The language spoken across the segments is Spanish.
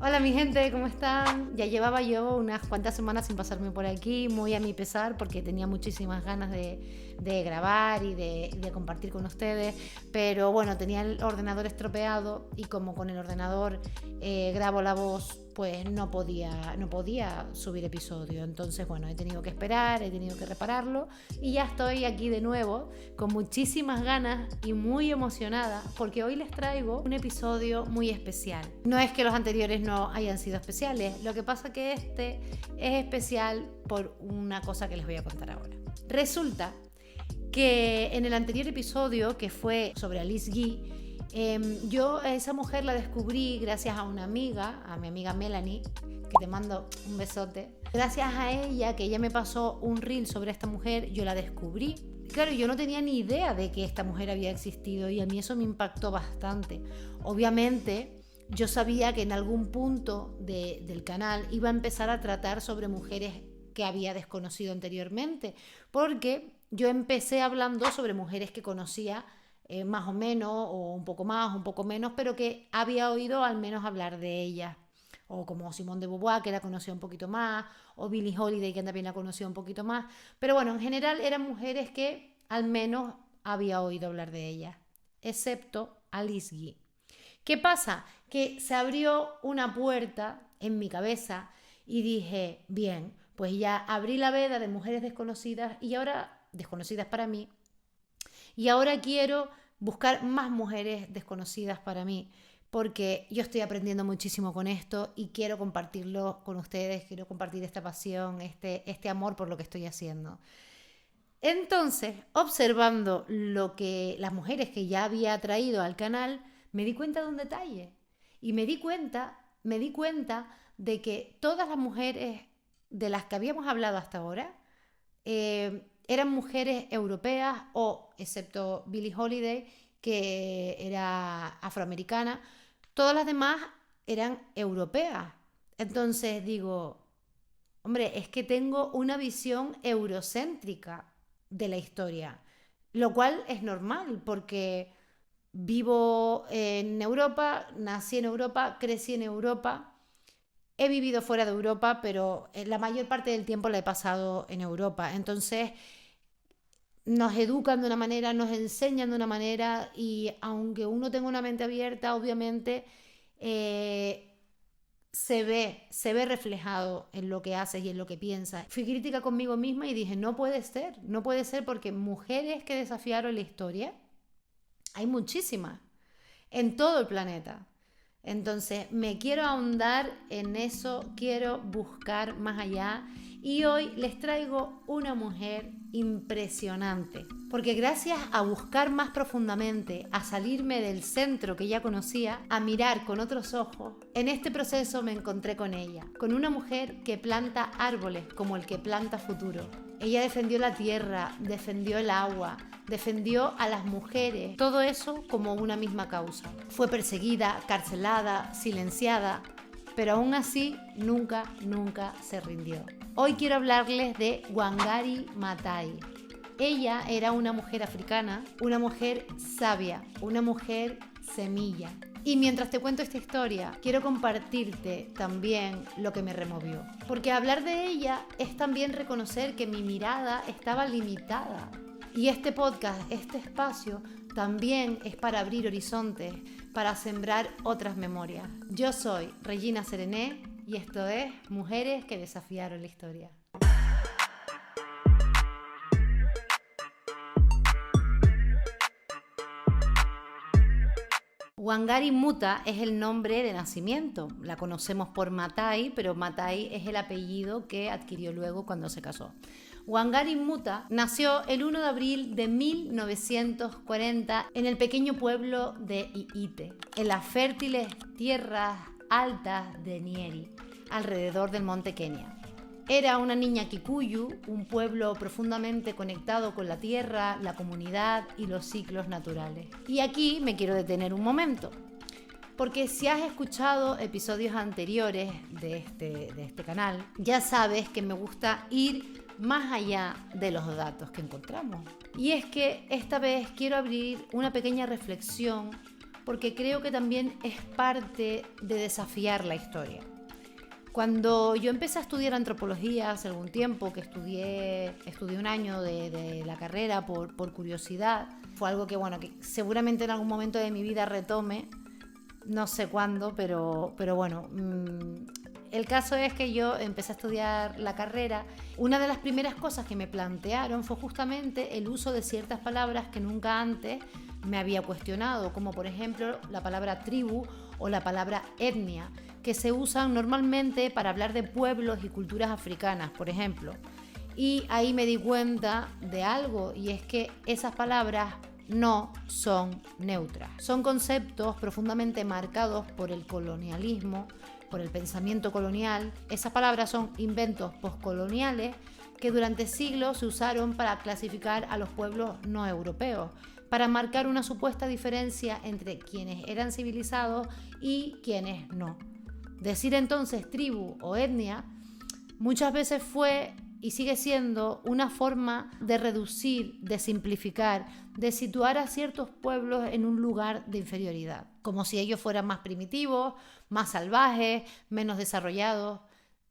Hola mi gente, ¿cómo están? Ya llevaba yo unas cuantas semanas sin pasarme por aquí, muy a mi pesar, porque tenía muchísimas ganas de grabar y de compartir con ustedes, pero bueno, tenía el ordenador estropeado y como con el ordenador grabo la voz, pues no podía subir episodio. Entonces, bueno, he tenido que esperar, he tenido que repararlo y ya estoy aquí de nuevo con muchísimas ganas y muy emocionada porque hoy les traigo un episodio muy especial. No es que los anteriores no hayan sido especiales, lo que pasa que este es especial por una cosa que les voy a contar ahora. Resulta que en el anterior episodio, que fue sobre Alice Guy, yo a esa mujer la descubrí gracias a una amiga, a mi amiga Melanie, que te mando un besote. Gracias a ella, que ella me pasó un reel sobre esta mujer, yo la descubrí. Claro, yo no tenía ni idea de que esta mujer había existido y a mí eso me impactó bastante. Obviamente, yo sabía que en algún punto del canal iba a empezar a tratar sobre mujeres que había desconocido anteriormente, porque yo empecé hablando sobre mujeres que conocía más o menos, o un poco más, un poco menos, pero que había oído al menos hablar de ellas. O como Simone de Beauvoir, que la conocía un poquito más, o Billie Holiday, que también la conocía un poquito más. Pero bueno, en general eran mujeres que al menos había oído hablar de ellas, excepto Alice Guy. ¿Qué pasa? Que se abrió una puerta en mi cabeza y dije, bien, pues ya abrí la veda de mujeres desconocidas y ahora, desconocidas para mí, y ahora quiero buscar más mujeres desconocidas para mí, porque yo estoy aprendiendo muchísimo con esto y quiero compartirlo con ustedes, quiero compartir esta pasión, este amor por lo que estoy haciendo. Entonces, observando lo que las mujeres que ya había traído al canal, me di cuenta de un detalle. Y me di cuenta de que todas las mujeres de las que habíamos hablado hasta ahora eran mujeres europeas o, excepto Billie Holiday, que era afroamericana, todas las demás eran europeas. Entonces digo, hombre, es que tengo una visión eurocéntrica de la historia, lo cual es normal porque vivo en Europa, nací en Europa, crecí en Europa. He vivido fuera de Europa, pero la mayor parte del tiempo la he pasado en Europa. Entonces, nos educan de una manera, nos enseñan de una manera y aunque uno tenga una mente abierta, obviamente eh, se ve reflejado en lo que haces y en lo que piensas. Fui crítica conmigo misma y dije, no puede ser porque mujeres que desafiaron la historia, hay muchísimas en todo el planeta. Entonces, me quiero ahondar en eso, quiero buscar más allá y hoy les traigo una mujer impresionante, porque gracias a buscar más profundamente, a salirme del centro que ya conocía, a mirar con otros ojos, en este proceso me encontré con ella, con una mujer que planta árboles como el que planta futuro. Ella defendió la tierra, defendió el agua, defendió a las mujeres, todo eso como una misma causa. Fue perseguida, carcelada, silenciada, pero aún así nunca se rindió. Hoy quiero hablarles de Wangari Maathai. Ella era una mujer africana, una mujer sabia, una mujer semilla. Y mientras te cuento esta historia, quiero compartirte también lo que me removió. Porque hablar de ella es también reconocer que mi mirada estaba limitada. Y este podcast, este espacio, también es para abrir horizontes, para sembrar otras memorias. Yo soy Regina Serené y esto es Mujeres que desafiaron la historia. Wangari Maathai es el nombre de nacimiento. La conocemos por Maathai, pero Maathai es el apellido que adquirió luego cuando se casó. Wangari Maathai nació el 1 de abril de 1940 en el pequeño pueblo de Iite, en las fértiles tierras altas de Nyeri, alrededor del monte Kenia. Era una niña kikuyu, un pueblo profundamente conectado con la tierra, la comunidad y los ciclos naturales. Y aquí me quiero detener un momento, porque si has escuchado episodios anteriores de este canal, ya sabes que me gusta ir más allá de los datos que encontramos. Y es que esta vez quiero abrir una pequeña reflexión porque creo que también es parte de desafiar la historia. Cuando yo empecé a estudiar antropología hace algún tiempo, que estudié un año de la carrera por curiosidad, fue algo que, bueno, que seguramente en algún momento de mi vida retome, no sé cuándo, pero bueno, el caso es que yo empecé a estudiar la carrera. Una de las primeras cosas que me plantearon fue justamente el uso de ciertas palabras que nunca antes me había cuestionado, como por ejemplo la palabra tribu o la palabra etnia, que se usan normalmente para hablar de pueblos y culturas africanas, por ejemplo. Y ahí me di cuenta de algo, y es que esas palabras no son neutras. Son conceptos profundamente marcados por el colonialismo, por el pensamiento colonial. Esas palabras son inventos postcoloniales que durante siglos se usaron para clasificar a los pueblos no europeos, para marcar una supuesta diferencia entre quienes eran civilizados y quienes no. Decir entonces tribu o etnia muchas veces fue y sigue siendo una forma de reducir, de simplificar, de situar a ciertos pueblos en un lugar de inferioridad, como si ellos fueran más primitivos, más salvajes, menos desarrollados.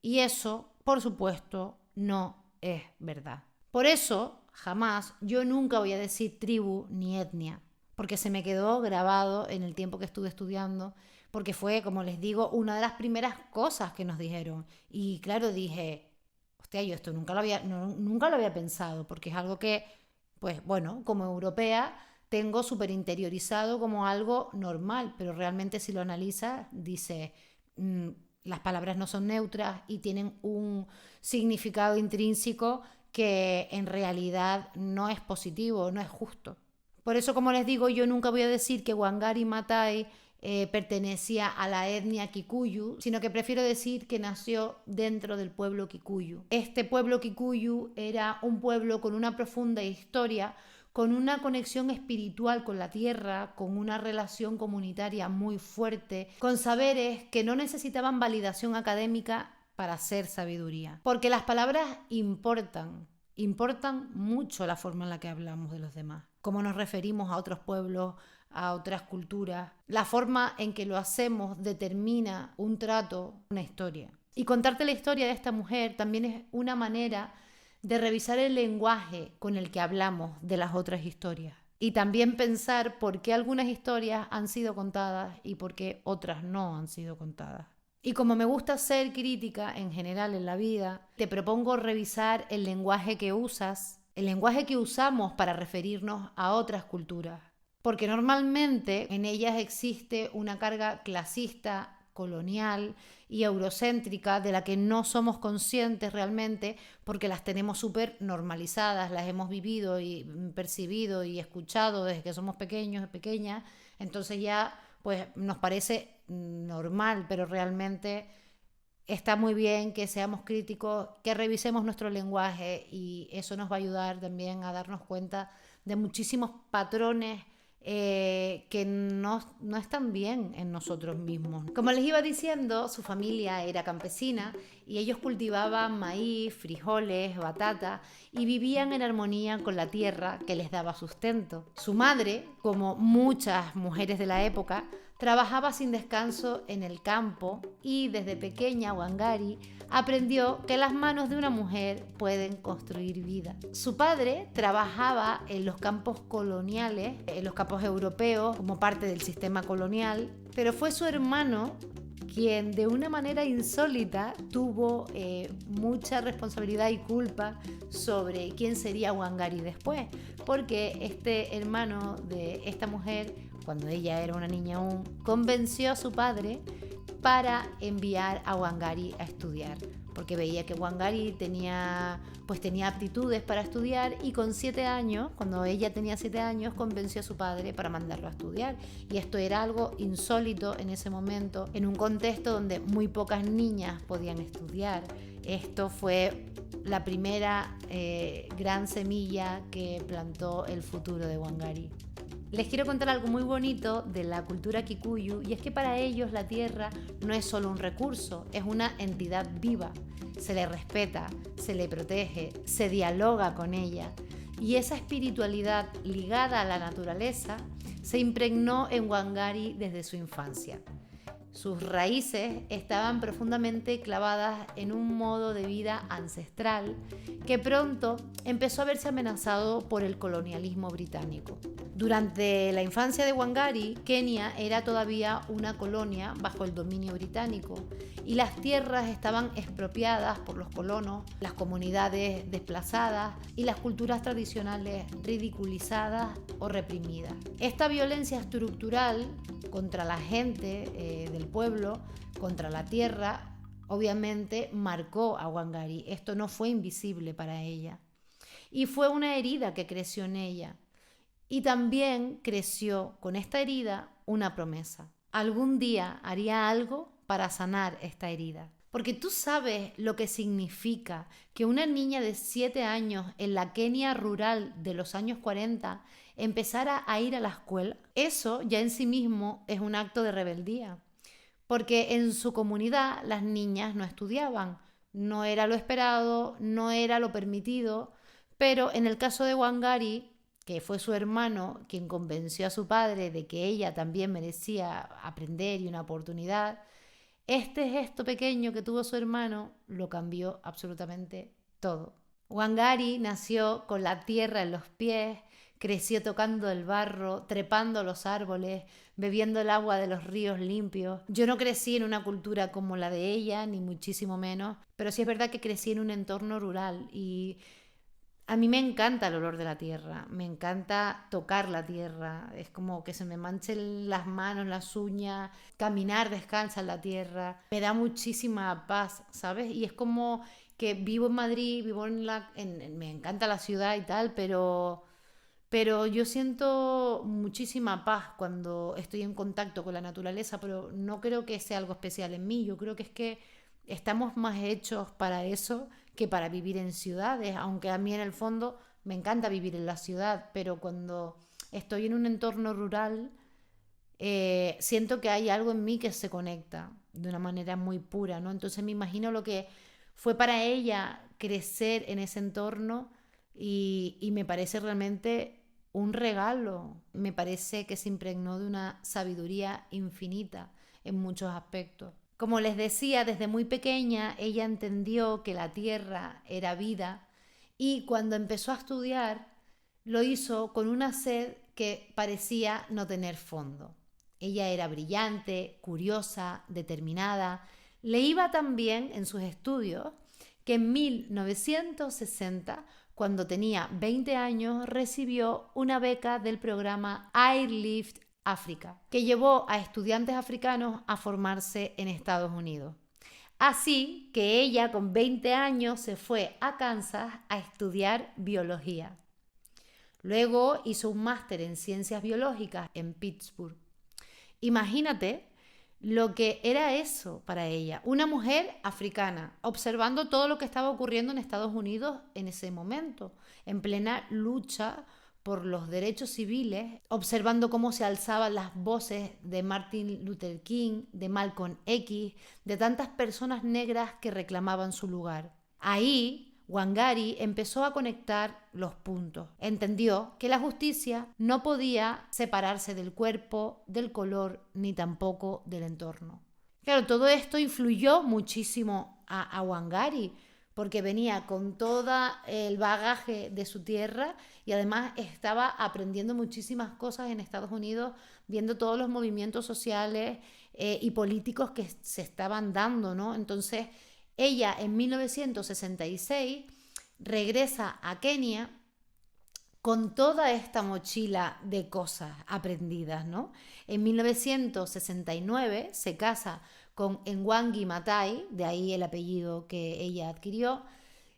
Y eso, por supuesto, no es verdad. Por eso, jamás, yo nunca voy a decir tribu ni etnia, porque se me quedó grabado en el tiempo que estuve estudiando, porque fue, como les digo, una de las primeras cosas que nos dijeron. Y claro, dije, hostia, yo esto nunca lo había pensado, porque es algo que, pues bueno, como europea tengo súper interiorizado como algo normal, pero realmente si lo analizas, dice, las palabras no son neutras y tienen un significado intrínseco que en realidad no es positivo, no es justo. Por eso, como les digo, yo nunca voy a decir que Wangari Maathai pertenecía a la etnia Kikuyu, sino que prefiero decir que nació dentro del pueblo Kikuyu. Este pueblo Kikuyu era un pueblo con una profunda historia, con una conexión espiritual con la tierra, con una relación comunitaria muy fuerte, con saberes que no necesitaban validación académica para ser sabiduría. Porque las palabras importan mucho la forma en la que hablamos de los demás, cómo nos referimos a otros pueblos, a otras culturas. La forma en que lo hacemos determina un trato, una historia. Y contarte la historia de esta mujer también es una manera de revisar el lenguaje con el que hablamos de las otras historias. Y también pensar por qué algunas historias han sido contadas y por qué otras no han sido contadas. Y como me gusta ser crítica en general en la vida, te propongo revisar el lenguaje que usas, el lenguaje que usamos para referirnos a otras culturas. Porque normalmente en ellas existe una carga clasista, colonial y eurocéntrica de la que no somos conscientes realmente porque las tenemos súper normalizadas, las hemos vivido y percibido y escuchado desde que somos pequeños y pequeñas, entonces ya pues nos parece normal, pero realmente está muy bien que seamos críticos, que revisemos nuestro lenguaje y eso nos va a ayudar también a darnos cuenta de muchísimos patrones que no están bien en nosotros mismos. Como les iba diciendo, su familia era campesina y ellos cultivaban maíz, frijoles, batata y vivían en armonía con la tierra que les daba sustento. Su madre, como muchas mujeres de la época, trabajaba sin descanso en el campo y desde pequeña Wangari aprendió que las manos de una mujer pueden construir vida. Su padre trabajaba en los campos coloniales, en los campos europeos, como parte del sistema colonial, pero fue su hermano quien de una manera insólita tuvo mucha responsabilidad y culpa sobre quién sería Wangari después, porque este hermano de esta mujer, cuando ella era una niña aún, convenció a su padre para enviar a Wangari a estudiar, porque veía que Wangari tenía aptitudes para estudiar y con 7 años, cuando ella tenía 7 años, convenció a su padre para mandarlo a estudiar. Y esto era algo insólito en ese momento, en un contexto donde muy pocas niñas podían estudiar. Esto fue la primera gran semilla que plantó el futuro de Wangari. Les quiero contar algo muy bonito de la cultura Kikuyu, y es que para ellos la tierra no es solo un recurso, es una entidad viva. Se le respeta, se le protege, se dialoga con ella. Y esa espiritualidad ligada a la naturaleza se impregnó en Wangari desde su infancia. Sus raíces estaban profundamente clavadas en un modo de vida ancestral que pronto empezó a verse amenazado por el colonialismo británico. Durante la infancia de Wangari, Kenia era todavía una colonia bajo el dominio británico y las tierras estaban expropiadas por los colonos, las comunidades desplazadas y las culturas tradicionales ridiculizadas o reprimidas. Esta violencia estructural contra la gente del pueblo, contra la tierra, obviamente marcó a Wangari. Esto no fue invisible para ella. Y fue una herida que creció en ella. Y también creció con esta herida una promesa. Algún día haría algo para sanar esta herida. Porque tú sabes lo que significa que una niña de 7 años en la Kenia rural de los años 40 empezara a ir a la escuela. Eso ya en sí mismo es un acto de rebeldía. Porque en su comunidad las niñas no estudiaban. No era lo esperado, no era lo permitido. Pero en el caso de Wangari, que fue su hermano quien convenció a su padre de que ella también merecía aprender y una oportunidad, este gesto pequeño que tuvo su hermano lo cambió absolutamente todo. Wangari nació con la tierra en los pies, creció tocando el barro, trepando los árboles, bebiendo el agua de los ríos limpios. Yo no crecí en una cultura como la de ella, ni muchísimo menos, pero sí es verdad que crecí en un entorno rural y a mí me encanta el olor de la tierra, me encanta tocar la tierra, es como que se me manchen las manos, las uñas, caminar descalza en la tierra, me da muchísima paz, ¿sabes? Y es como que vivo en Madrid, me encanta la ciudad y tal, pero yo siento muchísima paz cuando estoy en contacto con la naturaleza, pero no creo que sea algo especial en mí, yo creo que es que estamos más hechos para eso que para vivir en ciudades, aunque a mí en el fondo me encanta vivir en la ciudad, pero cuando estoy en un entorno rural siento que hay algo en mí que se conecta de una manera muy pura, ¿no? Entonces me imagino lo que fue para ella crecer en ese entorno y me parece realmente un regalo, me parece que se impregnó de una sabiduría infinita en muchos aspectos. Como les decía, desde muy pequeña ella entendió que la tierra era vida y cuando empezó a estudiar lo hizo con una sed que parecía no tener fondo. Ella era brillante, curiosa, determinada. Le iba tan bien en sus estudios que en 1960, cuando tenía 20 años, recibió una beca del programa Airlift África, que llevó a estudiantes africanos a formarse en Estados Unidos. Así que ella con 20 años se fue a Kansas a estudiar biología. Luego hizo un máster en ciencias biológicas en Pittsburgh. Imagínate lo que era eso para ella, una mujer africana, observando todo lo que estaba ocurriendo en Estados Unidos en ese momento, en plena lucha por los derechos civiles, observando cómo se alzaban las voces de Martin Luther King, de Malcolm X, de tantas personas negras que reclamaban su lugar. Ahí Wangari empezó a conectar los puntos. Entendió que la justicia no podía separarse del cuerpo, del color, ni tampoco del entorno. Claro, todo esto influyó muchísimo a Wangari, porque venía con todo el bagaje de su tierra y además estaba aprendiendo muchísimas cosas en Estados Unidos, viendo todos los movimientos sociales y políticos que se estaban dando, ¿no? Entonces, ella en 1966 regresa a Kenia con toda esta mochila de cosas aprendidas, ¿no? En 1969 se casa con Mwangi Maathai, de ahí el apellido que ella adquirió.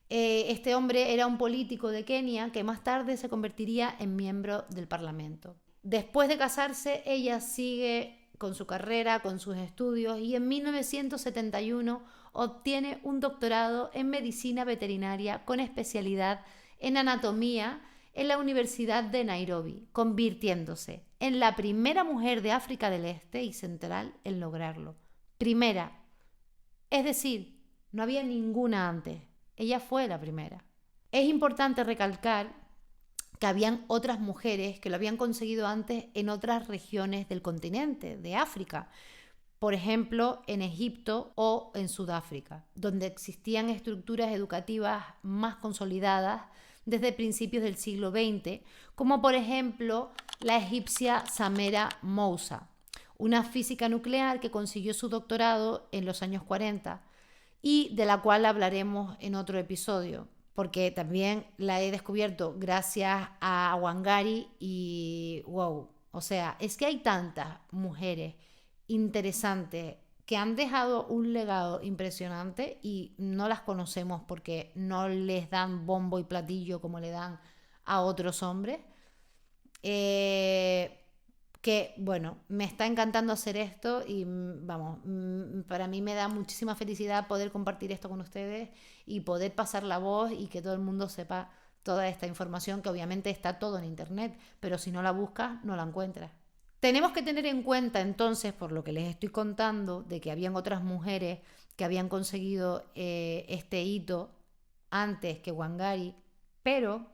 Este hombre era un político de Kenia que más tarde se convertiría en miembro del Parlamento. Después de casarse, ella sigue con su carrera, con sus estudios y en 1971 obtiene un doctorado en medicina veterinaria con especialidad en anatomía en la Universidad de Nairobi, convirtiéndose en la primera mujer de África del Este y Central en lograrlo. Primera. Es decir, no había ninguna antes. Ella fue la primera. Es importante recalcar que habían otras mujeres que lo habían conseguido antes en otras regiones del continente, de África. Por ejemplo, en Egipto o en Sudáfrica, donde existían estructuras educativas más consolidadas desde principios del siglo XX, como por ejemplo la egipcia Samera Moussa, una física nuclear que consiguió su doctorado en los años 40 y de la cual hablaremos en otro episodio, porque también la he descubierto gracias a Wangari y wow, o sea, es que hay tantas mujeres interesantes que han dejado un legado impresionante y no las conocemos porque no les dan bombo y platillo como le dan a otros hombres. Que bueno, me está encantando hacer esto y vamos, para mí me da muchísima felicidad poder compartir esto con ustedes y poder pasar la voz y que todo el mundo sepa toda esta información, que obviamente está todo en internet, pero si no la buscas no la encuentras. Tenemos que tener en cuenta entonces, por lo que les estoy contando, de que habían otras mujeres que habían conseguido este hito antes que Wangari, pero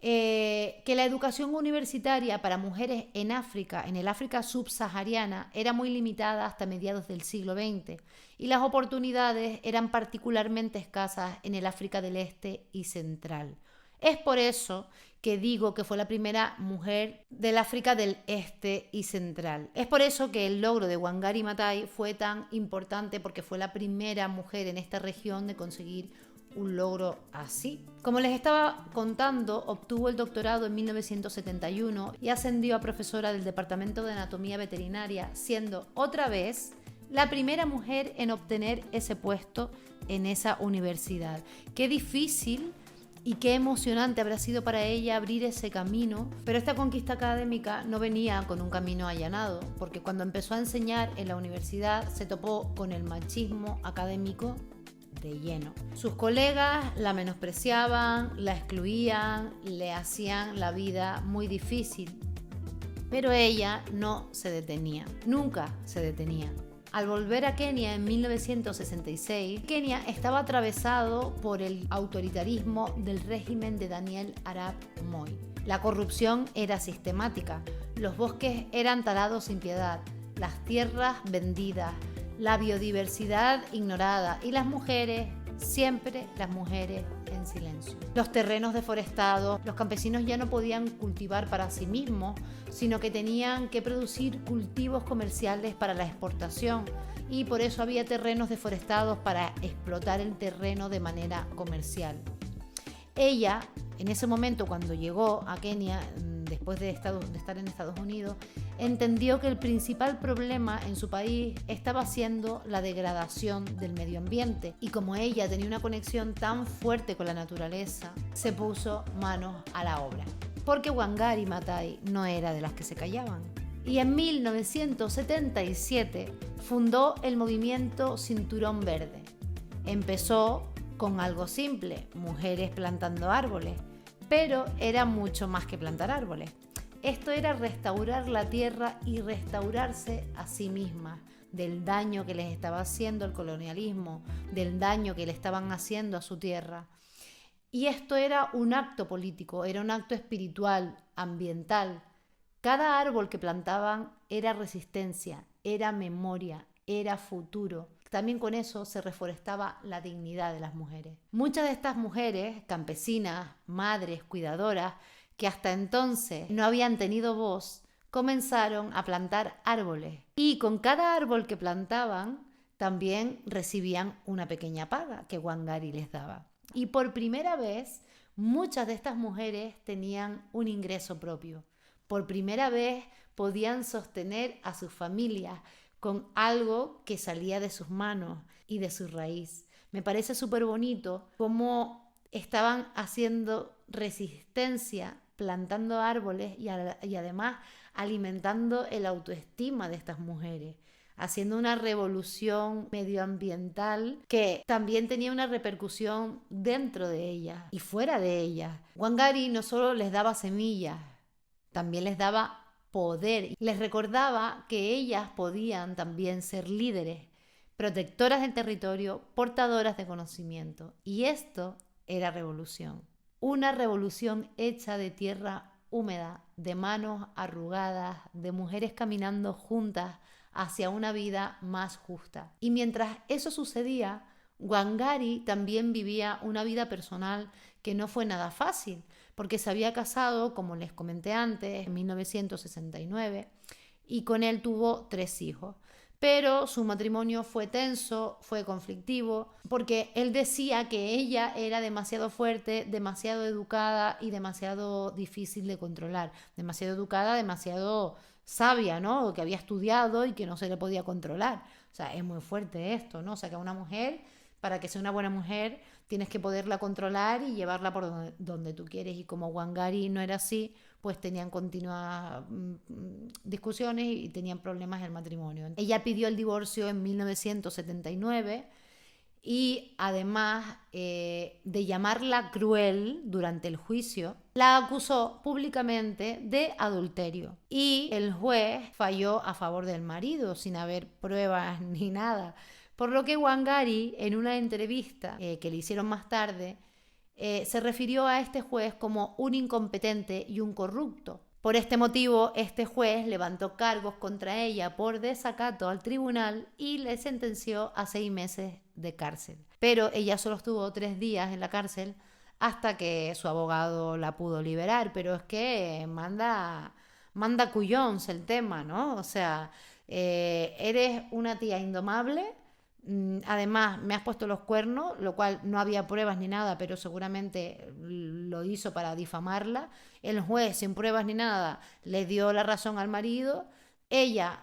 que la educación universitaria para mujeres en África, en el África subsahariana, era muy limitada hasta mediados del siglo XX y las oportunidades eran particularmente escasas en el África del Este y Central. Es por eso que digo que fue la primera mujer del África del Este y Central. Es por eso que el logro de Wangari Maathai fue tan importante, porque fue la primera mujer en esta región de conseguir un logro así. Como les estaba contando, obtuvo el doctorado en 1971 y ascendió a profesora del Departamento de Anatomía Veterinaria, siendo otra vez la primera mujer en obtener ese puesto en esa universidad. Qué difícil y qué emocionante habrá sido para ella abrir ese camino, pero esta conquista académica no venía con un camino allanado, porque cuando empezó a enseñar en la universidad se topó con el machismo académico de lleno. Sus colegas la menospreciaban, la excluían, le hacían la vida muy difícil, pero ella no se detenía, nunca se detenía. Al volver a Kenia en 1966, Kenia estaba atravesado por el autoritarismo del régimen de Daniel Arap Moi. La corrupción era sistemática, los bosques eran talados sin piedad, las tierras vendidas, la biodiversidad ignorada y las mujeres, siempre las mujeres en silencio. Los terrenos deforestados, los campesinos ya no podían cultivar para sí mismos, sino que tenían que producir cultivos comerciales para la exportación, y por eso había terrenos deforestados para explotar el terreno de manera comercial. Ella, en ese momento, cuando llegó a Kenia, después de estar en Estados Unidos, entendió que el principal problema en su país estaba siendo la degradación del medio ambiente, y como ella tenía una conexión tan fuerte con la naturaleza, se puso manos a la obra, porque Wangari Maathai no era de las que se callaban. Y en 1977 fundó el movimiento Cinturón Verde. Empezó con algo simple, mujeres plantando árboles, pero era mucho más que plantar árboles. Esto era restaurar la tierra y restaurarse a sí mismas del daño que les estaba haciendo el colonialismo, del daño que le estaban haciendo a su tierra. Y esto era un acto político, era un acto espiritual, ambiental. Cada árbol que plantaban era resistencia, era memoria, era futuro. También con eso se reforestaba la dignidad de las mujeres. Muchas de estas mujeres, campesinas, madres, cuidadoras, que hasta entonces no habían tenido voz, comenzaron a plantar árboles. Y con cada árbol que plantaban, también recibían una pequeña paga que Wangari les daba. Y por primera vez, muchas de estas mujeres tenían un ingreso propio. Por primera vez podían sostener a sus familias con algo que salía de sus manos y de su raíz. Me parece súper bonito cómo estaban haciendo resistencia, plantando árboles y además alimentando el autoestima de estas mujeres, haciendo una revolución medioambiental que también tenía una repercusión dentro de ellas y fuera de ellas. Wangari no solo les daba semillas, también les daba poder. Les recordaba que ellas podían también ser líderes, protectoras del territorio, portadoras de conocimiento. Y esto era revolución. Una revolución hecha de tierra húmeda, de manos arrugadas, de mujeres caminando juntas hacia una vida más justa. Y mientras eso sucedía, Wangari también vivía una vida personal que no fue nada fácil, porque se había casado, como les comenté antes, en 1969, y con él tuvo 3 hijos. Pero su matrimonio fue tenso, fue conflictivo, porque él decía que ella era demasiado fuerte, demasiado educada y demasiado difícil de controlar. Demasiado educada, demasiado sabia, ¿no? Que había estudiado y que no se le podía controlar. O sea, es muy fuerte esto, ¿no? O sea, que a una mujer, para que sea una buena mujer, tienes que poderla controlar y llevarla por donde tú quieres. Y como Wangari no era así, pues tenían continuas discusiones y tenían problemas en el matrimonio. Ella pidió el divorcio en 1979 y además de llamarla cruel durante el juicio, la acusó públicamente de adulterio. Y el juez falló a favor del marido sin haber pruebas ni nada. Por lo que Wangari, en una entrevista que le hicieron más tarde, se refirió a este juez como un incompetente y un corrupto. Por este motivo, este juez levantó cargos contra ella por desacato al tribunal y le sentenció a 6 meses de cárcel. Pero ella solo estuvo 3 días en la cárcel hasta que su abogado la pudo liberar. Pero es que manda cuyons el tema, ¿no? O sea, eres una tía indomable. Además, me has puesto los cuernos, lo cual no había pruebas ni nada, pero seguramente lo hizo para difamarla. El juez, sin pruebas ni nada, le dio la razón al marido. Ella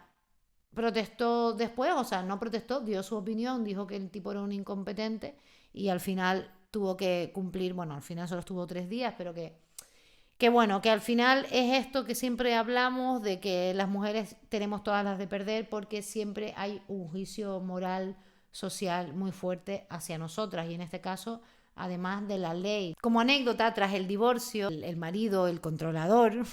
protestó después, o sea, no protestó, dio su opinión, dijo que el tipo era un incompetente y al final tuvo que cumplir, bueno, al final solo estuvo 3 días, pero que bueno, que al final es esto que siempre hablamos de que las mujeres tenemos todas las de perder porque siempre hay un juicio moral, social muy fuerte hacia nosotras y en este caso, además de la ley. Como anécdota, tras el divorcio, el marido, el controlador,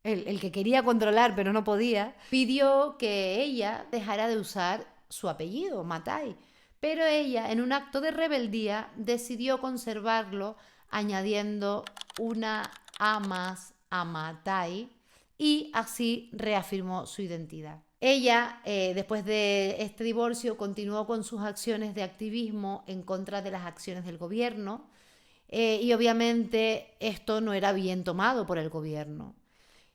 el que quería controlar pero no podía, pidió que ella dejara de usar su apellido, Mathai. Pero ella, en un acto de rebeldía, decidió conservarlo añadiendo una A más a Mathai y así reafirmó su identidad. Ella, después de este divorcio, continuó con sus acciones de activismo en contra de las acciones del gobierno y obviamente esto no era bien tomado por el gobierno.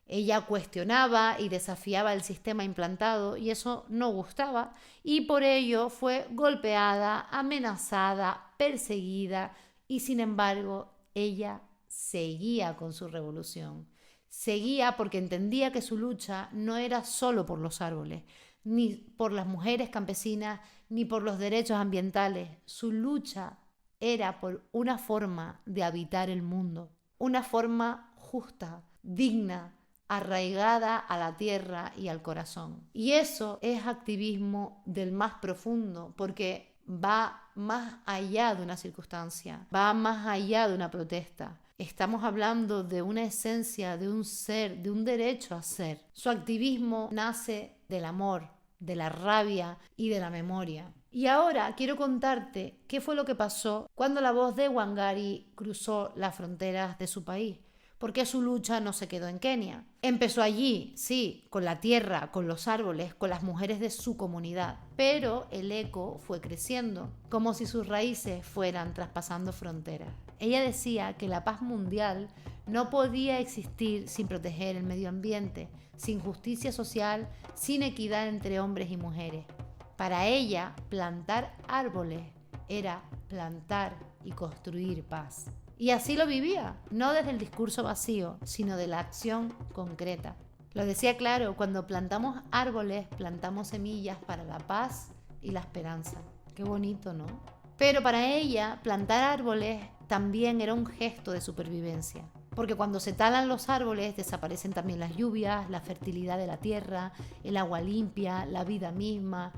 Ella cuestionaba y desafiaba el sistema implantado y eso no gustaba y por ello fue golpeada, amenazada, perseguida y sin embargo ella seguía con su revolución. Seguía porque entendía que su lucha no era solo por los árboles, ni por las mujeres campesinas, ni por los derechos ambientales. Su lucha era por una forma de habitar el mundo, una forma justa, digna, arraigada a la tierra y al corazón. Y eso es activismo del más profundo, porque va más allá de una circunstancia, va más allá de una protesta. Estamos hablando de una esencia, de un ser, de un derecho a ser. Su activismo nace del amor, de la rabia y de la memoria. Y ahora quiero contarte qué fue lo que pasó cuando la voz de Wangari cruzó las fronteras de su país. Porque su lucha no se quedó en Kenia. Empezó allí, sí, con la tierra, con los árboles, con las mujeres de su comunidad. Pero el eco fue creciendo, como si sus raíces fueran traspasando fronteras. Ella decía que la paz mundial no podía existir sin proteger el medio ambiente, sin justicia social, sin equidad entre hombres y mujeres. Para ella, plantar árboles era plantar y construir paz. Y así lo vivía, no desde el discurso vacío, sino de la acción concreta. Lo decía claro, cuando plantamos árboles, plantamos semillas para la paz y la esperanza. Qué bonito, ¿no? Pero para ella, plantar árboles también era un gesto de supervivencia. Porque cuando se talan los árboles, desaparecen también las lluvias, la fertilidad de la tierra, el agua limpia, la vida misma.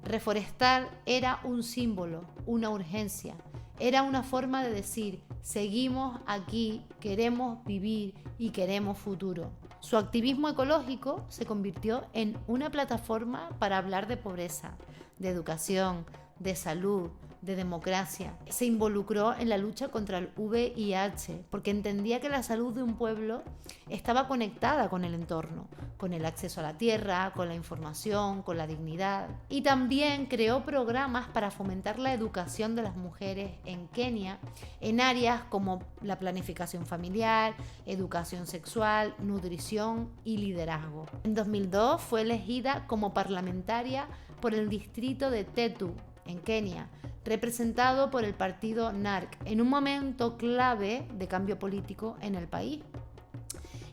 Reforestar era un símbolo, una urgencia. Era una forma de decir, seguimos aquí, queremos vivir y queremos futuro. Su activismo ecológico se convirtió en una plataforma para hablar de pobreza, de educación, de salud, de democracia. Se involucró en la lucha contra el VIH porque entendía que la salud de un pueblo estaba conectada con el entorno, con el acceso a la tierra, con la información, con la dignidad. Y también creó programas para fomentar la educación de las mujeres en Kenia en áreas como la planificación familiar, educación sexual, nutrición y liderazgo. En 2002 fue elegida como parlamentaria por el distrito de Tetu, en Kenia, representado por el partido NARC, en un momento clave de cambio político en el país.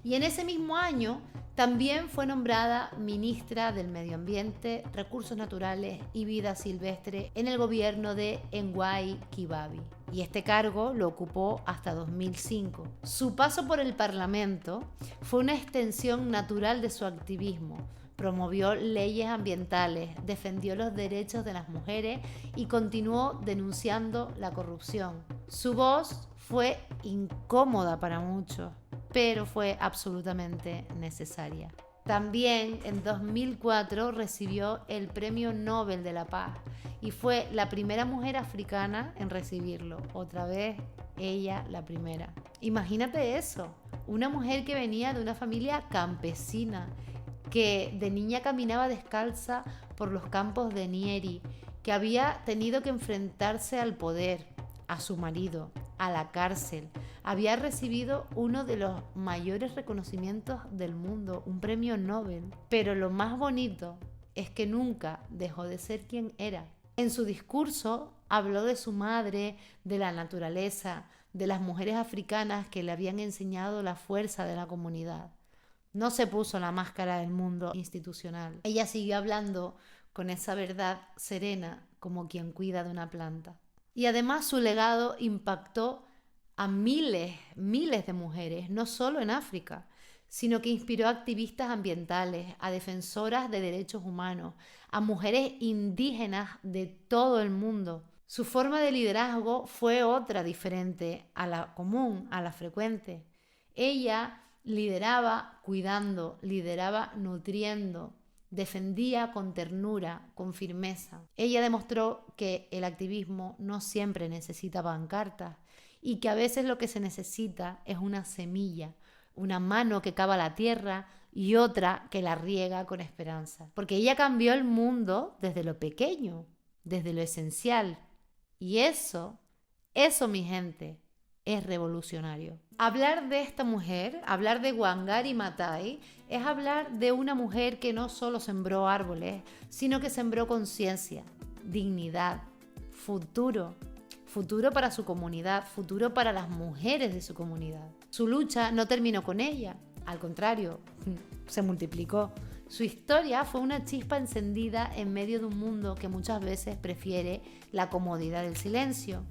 Y en ese mismo año también fue nombrada ministra del Medio Ambiente, Recursos Naturales y Vida Silvestre en el gobierno de Mwai Kibaki. Y este cargo lo ocupó hasta 2005. Su paso por el Parlamento fue una extensión natural de su activismo. Promovió leyes ambientales, defendió los derechos de las mujeres y continuó denunciando la corrupción. Su voz fue incómoda para muchos, pero fue absolutamente necesaria. También en 2004 recibió el Premio Nobel de la Paz y fue la primera mujer africana en recibirlo. Otra vez, ella la primera. Imagínate eso, una mujer que venía de una familia campesina, que de niña caminaba descalza por los campos de Nyeri, que había tenido que enfrentarse al poder, a su marido, a la cárcel. Había recibido uno de los mayores reconocimientos del mundo, un premio Nobel. Pero lo más bonito es que nunca dejó de ser quien era. En su discurso habló de su madre, de la naturaleza, de las mujeres africanas que le habían enseñado la fuerza de la comunidad. No se puso la máscara del mundo institucional. Ella siguió hablando con esa verdad serena como quien cuida de una planta. Y además su legado impactó a miles de mujeres, no solo en África, sino que inspiró a activistas ambientales, a defensoras de derechos humanos, a mujeres indígenas de todo el mundo. Su forma de liderazgo fue otra diferente a la común, a la frecuente. Ella lideraba cuidando, lideraba nutriendo, defendía con ternura, con firmeza. Ella demostró que el activismo no siempre necesita pancartas y que a veces lo que se necesita es una semilla, una mano que cava la tierra y otra que la riega con esperanza. Porque ella cambió el mundo desde lo pequeño, desde lo esencial. Y eso, mi gente, es revolucionario. Hablar de esta mujer, hablar de Wangari Maathai, es hablar de una mujer que no solo sembró árboles, sino que sembró conciencia, dignidad, futuro. Futuro para su comunidad, futuro para las mujeres de su comunidad. Su lucha no terminó con ella, al contrario, se multiplicó. Su historia fue una chispa encendida en medio de un mundo que muchas veces prefiere la comodidad del silencio.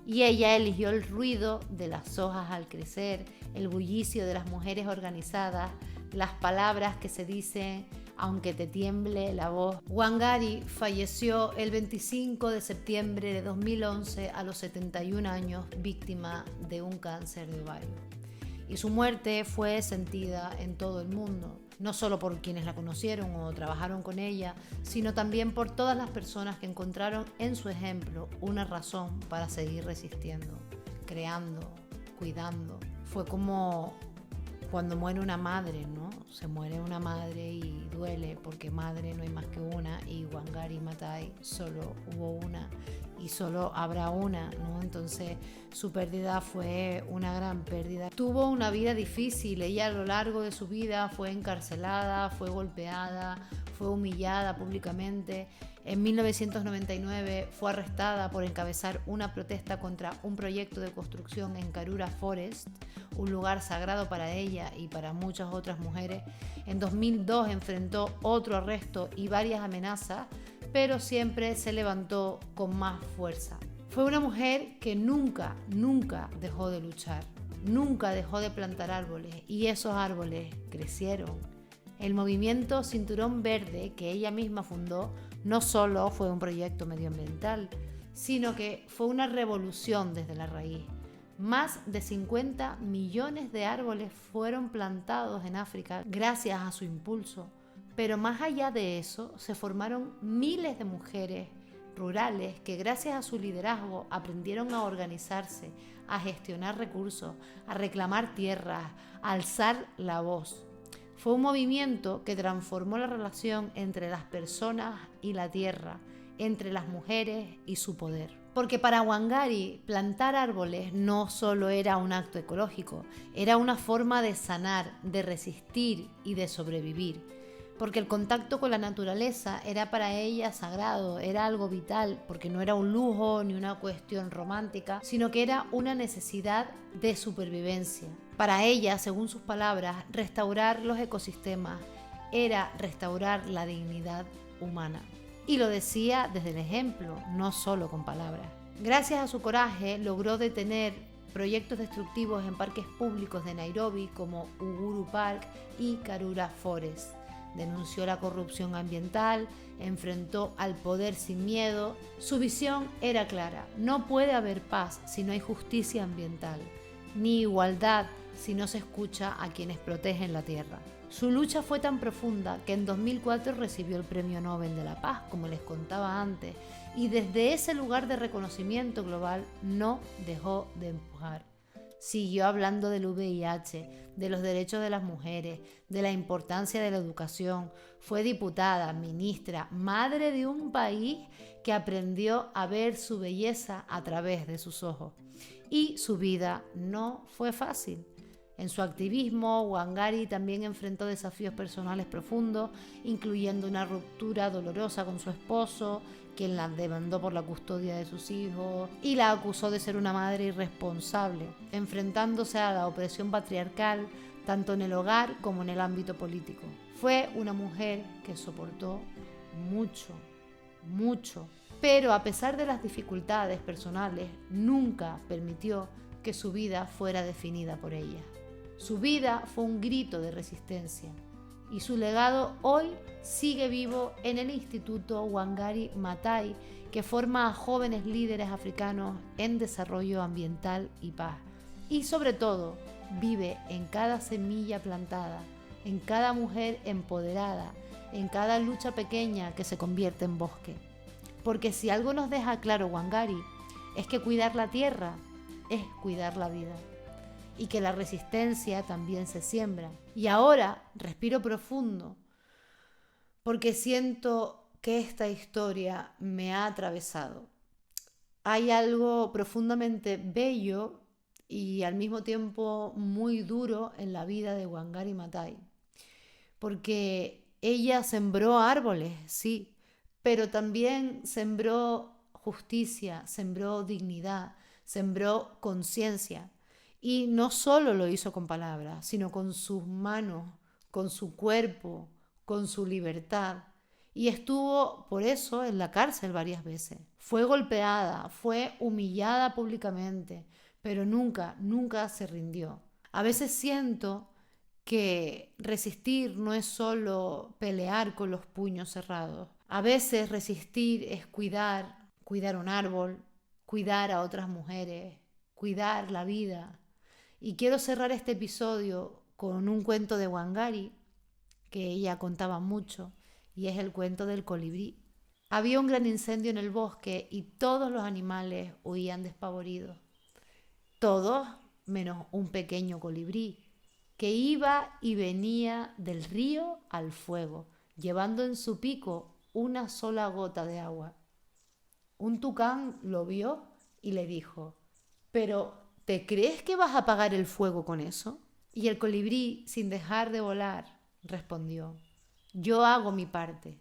Y ella eligió el ruido de las hojas al crecer, el bullicio de las mujeres organizadas, las palabras que se dicen aunque te tiemble la voz. Wangari falleció el 25 de septiembre de 2011 a los 71 años, víctima de un cáncer de ovario. Y su muerte fue sentida en todo el mundo, no solo por quienes la conocieron o trabajaron con ella, sino también por todas las personas que encontraron en su ejemplo una razón para seguir resistiendo, creando, cuidando. Fue como cuando muere una madre, ¿no? Se muere una madre y duele porque madre no hay más que una, y Wangari Maathai solo hubo una y solo habrá una, ¿no? Entonces su pérdida fue una gran pérdida. Tuvo una vida difícil, ella a lo largo de su vida fue encarcelada, fue golpeada, fue humillada públicamente. En 1999 fue arrestada por encabezar una protesta contra un proyecto de construcción en Karura Forest, un lugar sagrado para ella y para muchas otras mujeres. En 2002 enfrentó otro arresto y varias amenazas, pero siempre se levantó con más fuerza. Fue una mujer que nunca dejó de luchar, nunca dejó de plantar árboles, y esos árboles crecieron. El movimiento Cinturón Verde, que ella misma fundó, no solo fue un proyecto medioambiental, sino que fue una revolución desde la raíz. Más de 50 millones de árboles fueron plantados en África gracias a su impulso. Pero más allá de eso, se formaron miles de mujeres rurales que gracias a su liderazgo aprendieron a organizarse, a gestionar recursos, a reclamar tierras, a alzar la voz. Fue un movimiento que transformó la relación entre las personas y la tierra, entre las mujeres y su poder. Porque para Wangari plantar árboles no solo era un acto ecológico, era una forma de sanar, de resistir y de sobrevivir. Porque el contacto con la naturaleza era para ella sagrado, era algo vital, porque no era un lujo ni una cuestión romántica, sino que era una necesidad de supervivencia. Para ella, según sus palabras, restaurar los ecosistemas era restaurar la dignidad humana. Y lo decía desde el ejemplo, no solo con palabras. Gracias a su coraje logró detener proyectos destructivos en parques públicos de Nairobi como Uhuru Park y Karura Forest. Denunció la corrupción ambiental, enfrentó al poder sin miedo. Su visión era clara: no puede haber paz si no hay justicia ambiental, ni igualdad si no se escucha a quienes protegen la tierra. Su lucha fue tan profunda que en 2004 recibió el Premio Nobel de la Paz, como les contaba antes, y desde ese lugar de reconocimiento global no dejó de empujar. Siguió hablando del VIH, de los derechos de las mujeres, de la importancia de la educación. Fue diputada, ministra, madre de un país que aprendió a ver su belleza a través de sus ojos. Y su vida no fue fácil. En su activismo, Wangari también enfrentó desafíos personales profundos, incluyendo una ruptura dolorosa con su esposo, quien la demandó por la custodia de sus hijos y la acusó de ser una madre irresponsable, enfrentándose a la opresión patriarcal tanto en el hogar como en el ámbito político. Fue una mujer que soportó mucho, pero a pesar de las dificultades personales, nunca permitió que su vida fuera definida por ella. Su vida fue un grito de resistencia y su legado hoy sigue vivo en el Instituto Wangari Maathai, que forma a jóvenes líderes africanos en desarrollo ambiental y paz. Y sobre todo, vive en cada semilla plantada, en cada mujer empoderada, en cada lucha pequeña que se convierte en bosque. Porque si algo nos deja claro Wangari, es que cuidar la tierra es cuidar la vida. Y que la resistencia también se siembra. Y ahora respiro profundo porque siento que esta historia me ha atravesado. Hay algo profundamente bello y al mismo tiempo muy duro en la vida de Wangari Maathai, porque ella sembró árboles, sí, pero también sembró justicia, sembró dignidad, sembró conciencia. Y no solo lo hizo con palabras, sino con sus manos, con su cuerpo, con su libertad. Y estuvo por eso en la cárcel varias veces. Fue golpeada, fue humillada públicamente, pero nunca se rindió. A veces siento que resistir no es solo pelear con los puños cerrados. A veces resistir es cuidar un árbol, cuidar a otras mujeres, cuidar la vida. Y quiero cerrar este episodio con un cuento de Wangari que ella contaba mucho, y es el cuento del colibrí. Había un gran incendio en el bosque y todos los animales huían despavoridos. Todos menos un pequeño colibrí que iba y venía del río al fuego, llevando en su pico una sola gota de agua. Un tucán lo vio y le dijo: «¿Pero te crees que vas a apagar el fuego con eso?» Y el colibrí, sin dejar de volar, respondió: «Yo hago mi parte,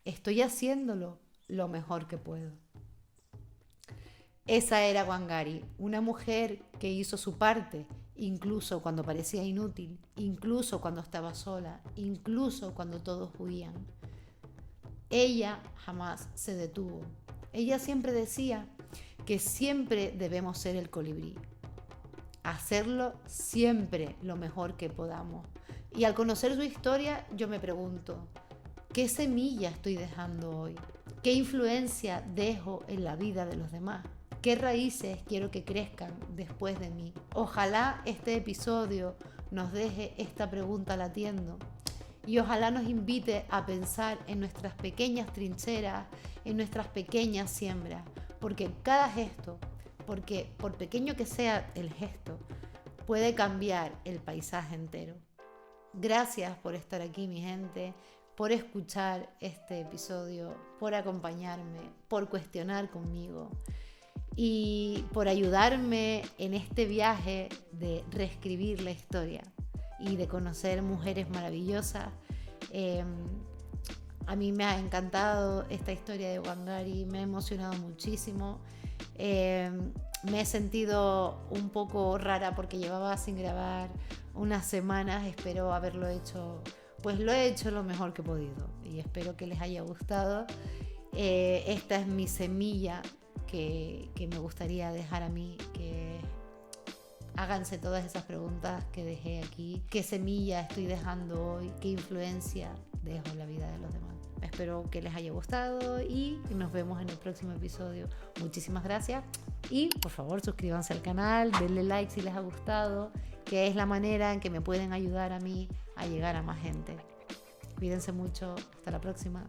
estoy haciéndolo lo mejor que puedo». Esa era Wangari, una mujer que hizo su parte, incluso cuando parecía inútil, incluso cuando estaba sola, incluso cuando todos huían. Ella jamás se detuvo. Ella siempre decía que siempre debemos ser el colibrí, hacerlo siempre lo mejor que podamos. Y al conocer su historia, yo me pregunto: ¿qué semilla estoy dejando hoy? ¿Qué influencia dejo en la vida de los demás? ¿Qué raíces quiero que crezcan después de mí? Ojalá este episodio nos deje esta pregunta latiendo y ojalá nos invite a pensar en nuestras pequeñas trincheras, en nuestras pequeñas siembras, porque cada gesto, porque por pequeño que sea el gesto, puede cambiar el paisaje entero. Gracias por estar aquí, mi gente, por escuchar este episodio, por acompañarme, por cuestionar conmigo y por ayudarme en este viaje de reescribir la historia y de conocer mujeres maravillosas. A mí me ha encantado esta historia de Wangari, me ha emocionado muchísimo. Me he sentido un poco rara porque llevaba sin grabar unas semanas, espero haberlo hecho, pues lo he hecho lo mejor que he podido y espero que les haya gustado. Esta es mi semilla que me gustaría dejar a mí, que háganse todas esas preguntas que dejé aquí. ¿Qué semilla estoy dejando hoy? ¿Qué influencia dejo en la vida de los demás? Espero que les haya gustado y nos vemos en el próximo episodio. Muchísimas gracias y por favor suscríbanse al canal, denle like si les ha gustado, que es la manera en que me pueden ayudar a mí a llegar a más gente. Cuídense mucho, hasta la próxima.